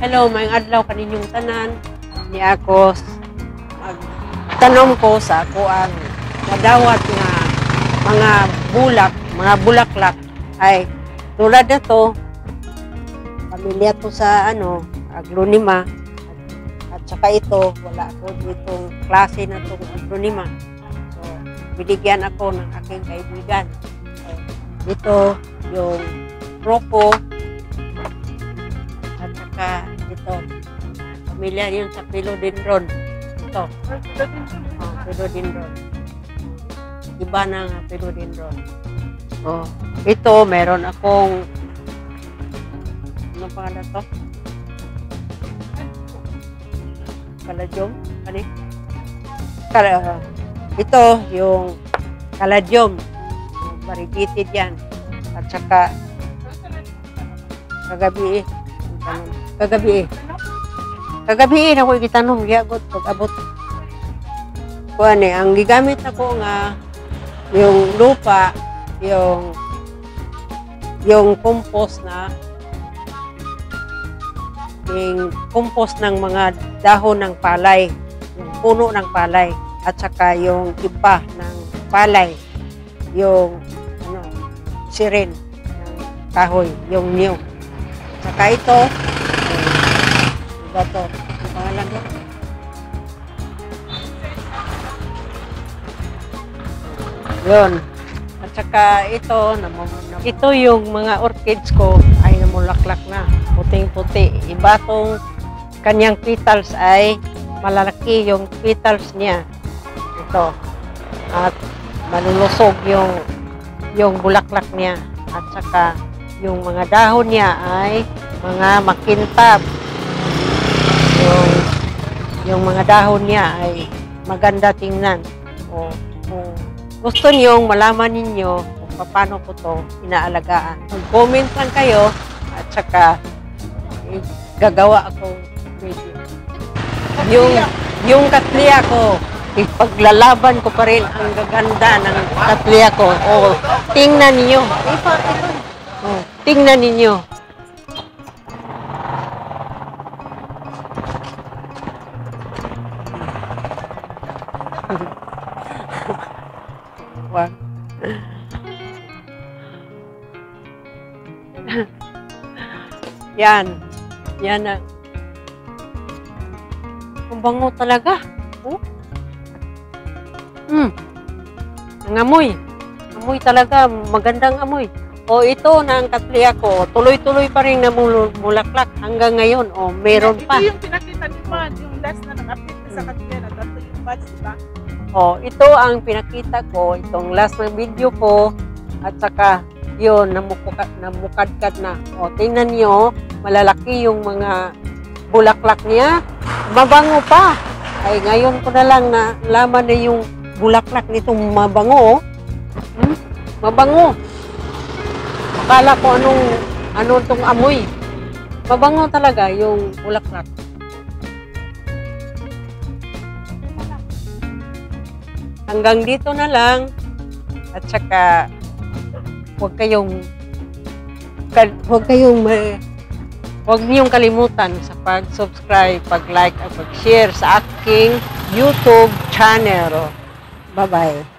Hello, may adlaw kaninyong tanan. Ni ako tanom ko sa ako ang madawat nga mga bulaklak ay tulad na to, pamilya to sa aglonema at saka ito wala ako ditong klase na itong aglonema. So, binigyan ako ng aking kaibigan. So, ito yung Proco at saka ito, pamilya yun sa Philodendron. Ito. Philodendron. Iba na nga Philodendron. Oh, ito, meron akong ano pangalan to? Caladium? Ano? Ito, yung Caladium. Variegated yan. At saka Kagabi na ko itanong giagot pag abot. Kuan ang gigamit ako nga yung lupa, yung compost ng mga dahon ng palay, yung puno ng palay at saka yung iba ng palay, yung siren ng kahoy, yung niyog. Saka ito, iba to, yung pangalan ko. Yun. At saka ito yung mga orchids ko ay namulaklak na, puting-puti. Iba tong kanyang petals ay malalaki yung petals niya. Ito. At malulusog yung bulaklak niya. At saka yung mga dahon niya ay mga makintab. Yung mga dahon niya ay maganda tingnan. O kung gusto niyong malaman ninyo kung paano ko to inaalagaan, mag-comment lang kayo at saka gagawa akong video. Yung katliya ko, ipaglalaban ko pa rin ang gaganda ng katliya ko. O, tingnan niyo. Tingnan ninyo. Yan. Yan na. Ang bango talaga. Oh. Ang amoy. Amoy talaga. Magandang amoy. O ito na ang katliya ko, tuloy-tuloy pa rin na mulaklak hanggang ngayon. O meron pa. Ito yung pinakita ni Man, yung last na nag-update na sa katliya na dato yung buds, diba? O ito ang pinakita ko, itong last na video ko at saka yun, namukadkad na. O tingnan nyo, malalaki yung mga bulaklak niya. Mabango pa. Ay ngayon ko na lang na laman na yung bulaklak nitong mabango. Mabango. Akala ko anong itong amoy. Mabango talaga yung bulaklak. Hanggang dito na lang. At saka huwag niyong kalimutan sa pag-subscribe, pag-like at pag-share sa aking YouTube channel. Bye-bye.